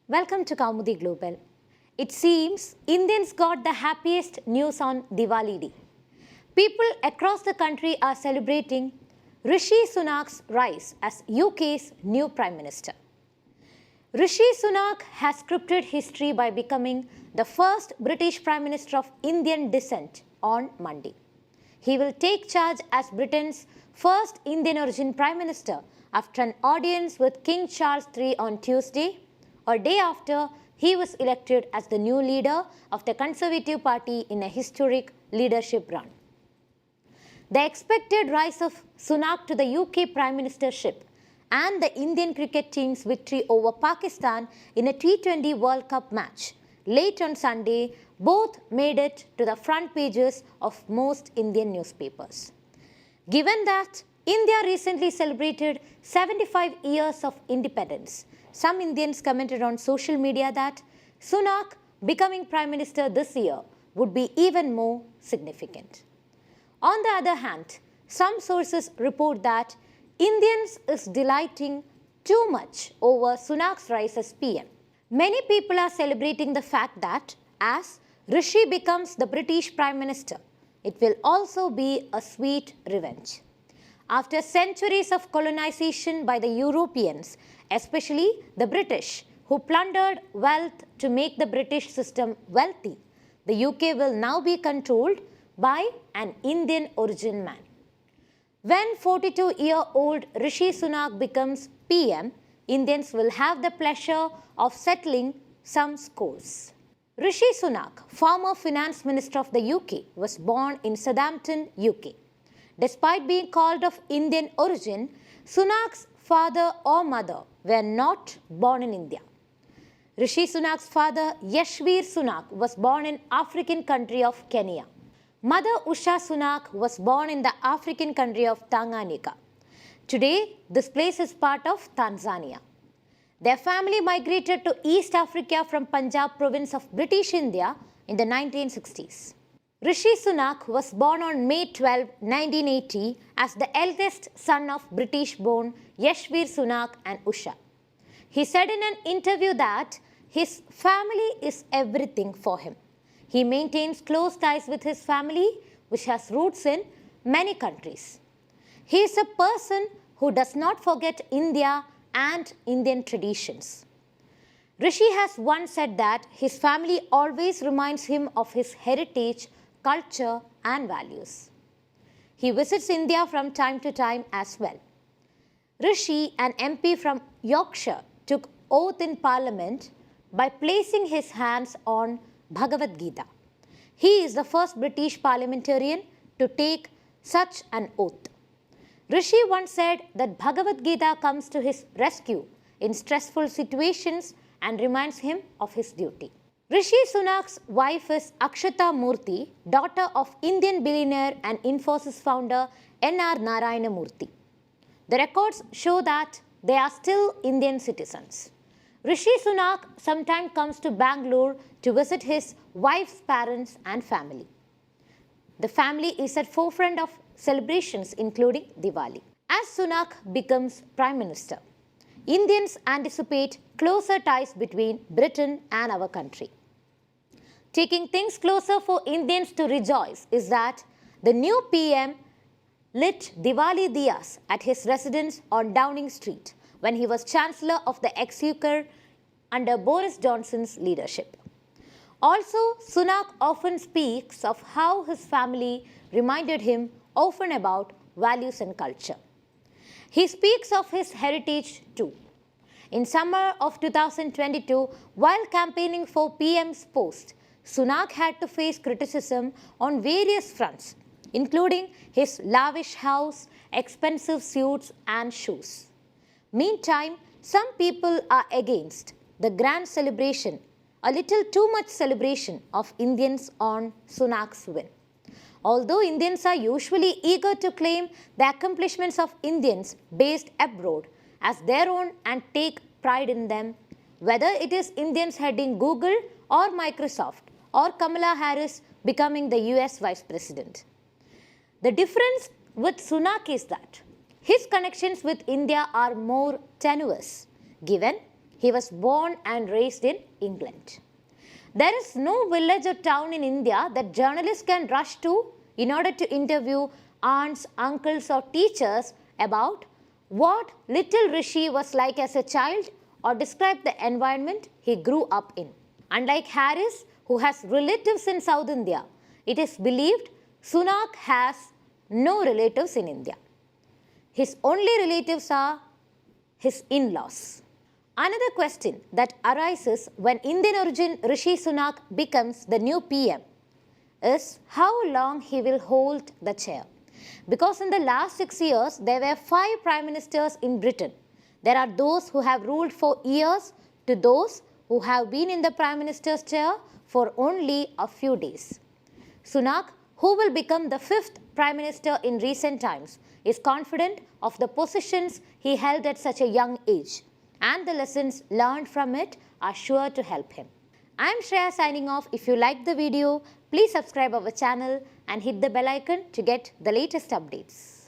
Welcome to Kaumudy Global. It seems Indians got the happiest news on Diwali Day. People across the country are celebrating Rishi Sunak's rise as UK's new Prime Minister. Rishi Sunak has scripted history by becoming the first British Prime Minister of Indian descent on Monday. He will take charge as Britain's first Indian origin Prime Minister after an audience with King Charles III on Tuesday, a day after he was elected as the new leader of the Conservative Party in a historic leadership run. The expected rise of Sunak to the UK Prime Ministership and the Indian cricket team's victory over Pakistan in a T20 World Cup match late on Sunday both made it to the front pages of most Indian newspapers. Given that India recently celebrated 75 years of independence, some Indians commented on social media that Sunak becoming Prime Minister this year would be even more significant. On the other hand, some sources report that Indians is delighting too much over Sunak's rise as PM. Many people are celebrating the fact that as Rishi becomes the British Prime Minister, it will also be a sweet revenge. After centuries of colonization by the Europeans, especially the British, who plundered wealth to make the British system wealthy, the UK will now be controlled by an Indian origin man. When 42-year-old Rishi Sunak becomes PM, Indians will have the pleasure of settling some scores. Rishi Sunak, former Finance Minister of the UK, was born in Southampton, UK. Despite being called of Indian origin, Sunak's father or mother were not born in India. Rishi Sunak's father, Yashvir Sunak, was born in African country of Kenya. Mother Usha Sunak was born in the African country of Tanganyika. Today, this place is part of Tanzania. Their family migrated to East Africa from Punjab province of British India in the 1960s. Rishi Sunak was born on May 12, 1980 as the eldest son of British-born Yashvir Sunak and Usha. He said in an interview that his family is everything for him. He maintains close ties with his family, which has roots in many countries. He is a person who does not forget India and Indian traditions. Rishi has once said that his family always reminds him of his heritage, culture and values. He visits India from time to time as well. Rishi, an MP from Yorkshire, took oath in Parliament by placing his hands on Bhagavad Gita. He is the first British parliamentarian to take such an oath. Rishi once said that Bhagavad Gita comes to his rescue in stressful situations and reminds him of his duty. Rishi Sunak's wife is Akshata Murthy, daughter of Indian billionaire and Infosys founder N.R. Narayana Murthy. The records show that they are still Indian citizens. Rishi Sunak sometimes comes to Bangalore to visit his wife's parents and family. The family is at forefront of celebrations including Diwali. As Sunak becomes Prime Minister, Indians anticipate closer ties between Britain and our country. Taking things closer for Indians to rejoice is that the new PM lit Diwali diyas at his residence on Downing Street when he was Chancellor of the Exchequer under Boris Johnson's leadership. Also, Sunak often speaks of how his family reminded him often about values and culture. He speaks of his heritage too. In summer of 2022, while campaigning for PM's post, Sunak had to face criticism on various fronts, including his lavish house, expensive suits and shoes. Meantime, some people are against the grand celebration, a little too much celebration of Indians on Sunak's win. Although Indians are usually eager to claim the accomplishments of Indians based abroad as their own and take pride in them, whether it is Indians heading Google or Microsoft or Kamala Harris becoming the US Vice President. The difference with Sunak is that his connections with India are more tenuous, given He was born and raised in England. There is no village or town in India that journalists can rush to in order to interview aunts, uncles or teachers about what little Rishi was like as a child or describe the environment he grew up in. Unlike Harris, who has relatives in South India, it is believed Sunak has no relatives in India. His only relatives are his in-laws. Another question that arises when Indian origin Rishi Sunak becomes the new PM is how long he will hold the chair. Because in the last 6 years, there were 5 prime ministers in Britain. There are those who have ruled for years to those who have been in the prime minister's chair for only a few days. Sunak, who will become the 5th prime minister in recent times, is confident of the positions he held at such a young age, and the lessons learned from it are sure to help him. I am Shreya signing off. If you liked the video, please subscribe our channel and hit the bell icon to get the latest updates.